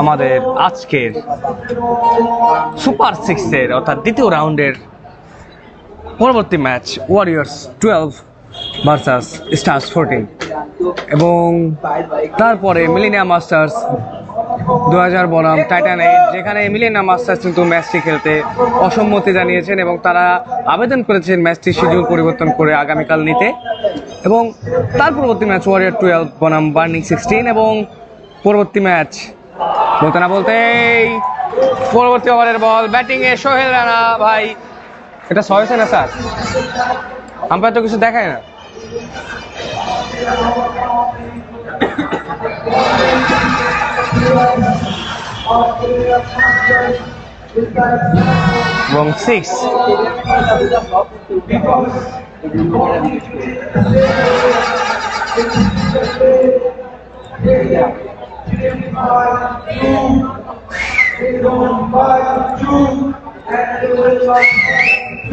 আমাদের আজকের সুপার সিক্সের অর্থাৎ দ্বিতীয় রাউন্ডের পরবর্তী ম্যাচ ওয়ারিয়র্স 12 ভার্সাস স্টার্স 14 এবং তারপরে মিলেনিয়াম মাস্টার্স 2000 বনাম টাইটান 8, যেখানে মিলেনিয়াম মাস্টার্স কিন্তু ম্যাচটি খেলতে অসম্মতি জানিয়েছেন এবং তারা আবেদন করেছেন ম্যাচটি শিডিউল পরিবর্তন করে আগামীকাল নিতে। এবং তার পরবর্তী ম্যাচ ওয়ারিয়র 12 বনাম বার্নিং 16 এবং পরবর্তী ম্যাচ বলতে না বলতেই পরবর্তী ওভারের বল ব্যাটিংয়ে সোহেল রানা। ভাই এটা হয়েছে না স্যার, আম্পায়ার তো কিছু দেখায় না। এবং 6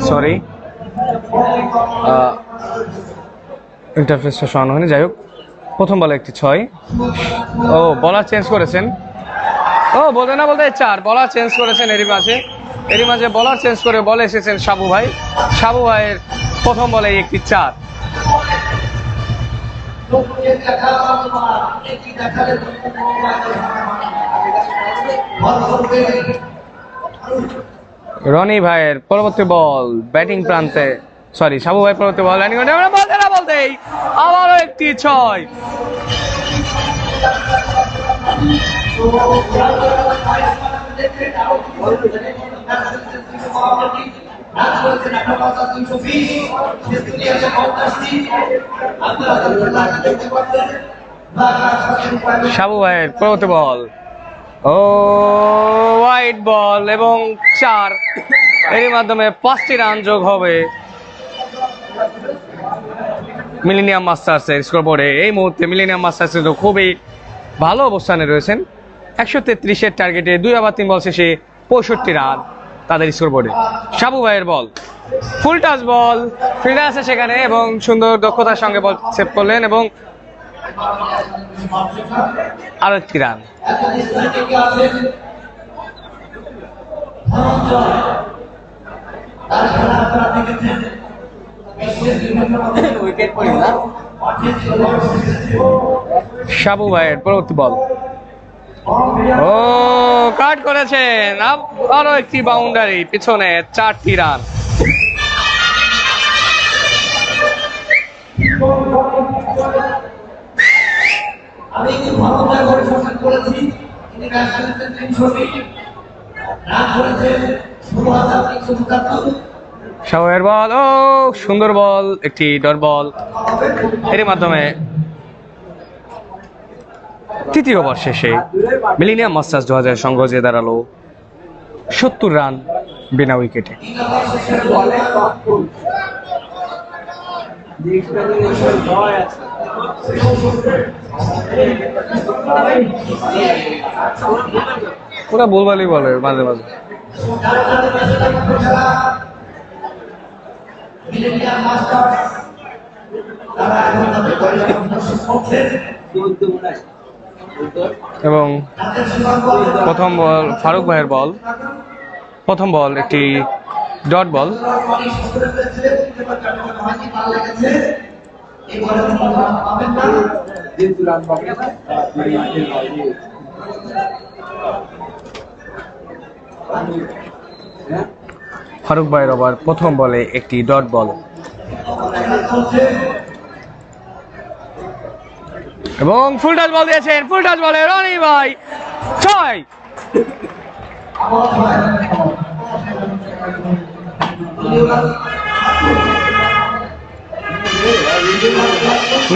সরি ইন্টারফেসটা শোনানো হয়নি। যাই হোক, প্রথম বলে একটি 6। ও বলার চেঞ্জ করেছেন, ও বলতে না বলতে 4 বলার চেঞ্জ করেছেন। এরই মাঝে বলার চেঞ্জ করে বলে এসেছেন সাবু ভাই। সাবু ভাইয়ের প্রথম বলে একটি 4। রনি ভাইয়ের পরবর্তী বল ব্যাটিং প্রান্তে, সরি সাবু ভাই পরবর্তী বল ব্যাটিং বলতে না বলতেই আবারও একটি 6। সাবু ভাইয়ের পরবর্তী বল ও ওয়াইড বল এবং 4। এর মাধ্যমে 5টি রান যোগ হবে মিলেনিয়াম মাস্টার্সের স্কোরবোর্ডে। এই মুহূর্তে মিলেনিয়াম মাস্টার্স খুবই ভালো অবস্থানে রয়েছেন। 133-এর টার্গেটে 2 ওভার 3 বল শেষে 65 রান তাদের স্কোরবোর্ডে। সাবু ভাইয়ের বল ফুল টাচ বল, ফিল্ডার আছে সেখানে এবং সুন্দর দক্ষতার সঙ্গে বল সেভ করলেন এবং আরো একটি রান। সাবু ভাইয়ের পরবর্তী বল ও কাট করেছেন, আরো একটি বাউন্ডারি, পিছনে 4টি রান। শাওয়ের বল ও সুন্দর বল, একটি ডট বল। এর মাধ্যমে তৃতীয় ওভার শেষে মিলেনিয়াম মাস্টার্স 2000 সংগ্রহ যে দাঁড়ালো 70 রান বিনা উইকেটে। ওরা বলবালি বলে মাঝে মাঝে। এবং প্রথম বল ফারুক ভাইয়ের বল, প্রথম বল একটি ডট বল। ফারুক ভাইয়ের ওভার প্রথম বলে একটি ডট বল এবং ফুল টাচ বল দিয়েছেন। ফুল টাচ বলে রনি ভাই 6।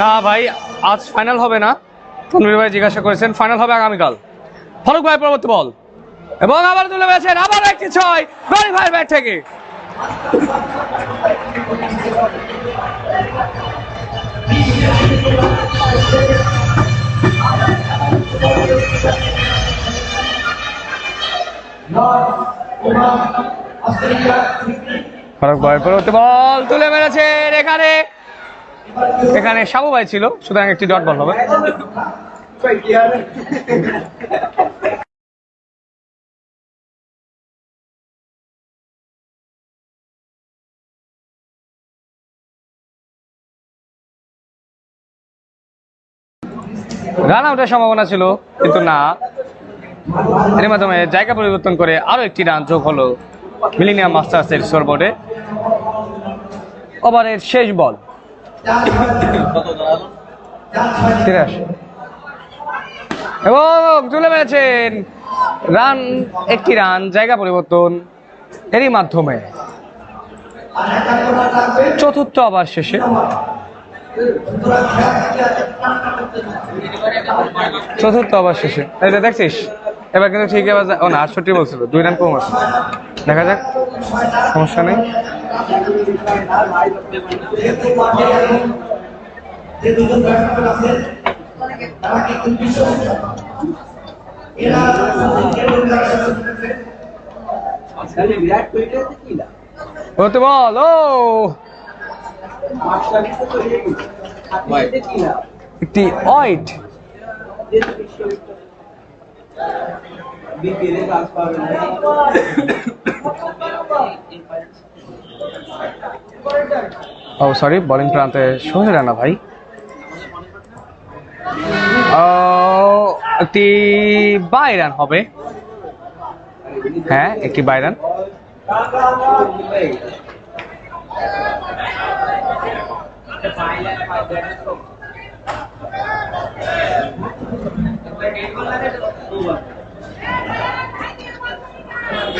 না ভাই আজ ফাইনাল হবে না, তনবীর ভাই জিজ্ঞাসা করেছেন, ফাইনাল হবে আগামীকাল। ফারুক ভাই পরবর্তী বল এবং আবার তুলে পেয়েছেন, আবার একটি 6 রনি ভাইয়ের ব্যাট থেকে। ফারুক ভাইয়ের পরবর্তী বল তুলে মেরেছেন এখানে। এখানে সাবু ভাই ছিল, সুতরাং একটি ডট বল হবে। রান আউটের সম্ভাবনা ছিল, কিন্তু না। এর মাধ্যমে জায়গা পরিবর্তন করে আরো একটি রান যোগ হলো মিলেনিয়াম মাস্টার্সের স্কোরবোর্ডে। ওভারের শেষ বল, 83 এবং তুলে মেরেছেন রান, একটি রান জায়গা পরিবর্তন। এরই মাধ্যমে চতুর্থ ওভার শেষে এটা দেখছিস, এবার কিন্তু ঠিক এবার ও না 68 বলছিল, 2 রান কম আছে। দেখা যাক, সমস্যা নেই। বল ও একটি ওয়াইড। ও সরি, বোলিং প্রান্তে সোহেল রানা ভাই। একটি বাই রান হবে। হ্যাঁ, একটি বাই রান।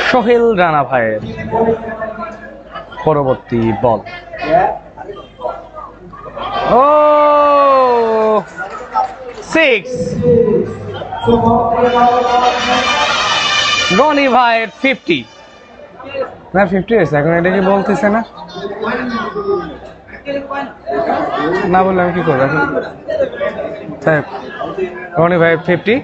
সোহেল রানা ভাইয়ের পরবর্তী বল। ও 6, রনি ভাইয়ের 50 না 50 হয়েছে। এখন এটা কি বলতেছে না, না বললে আমি কি করবো এখন। রনি ভাইয়ের 50,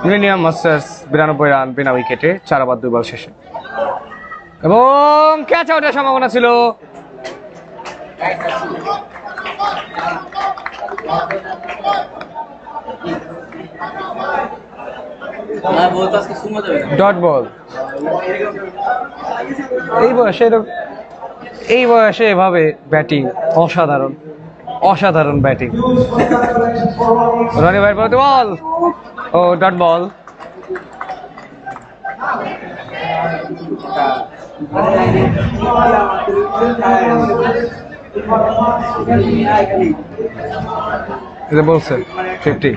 মিলেনিয়াম মাস্টার্স 92 রান বিনা উইকেটে 4 ওভার 2 বল শেষে, এবং ক্যাচ আউটের সম্ভাবনা ছিল। Dot ball. এই বয়সে এভাবে ব্যাটিং অসাধারণ, অসাধারণ ব্যাটিং। রনি ভাইয়ের পরবর্তী বল ও ডট বল। বলছে 50।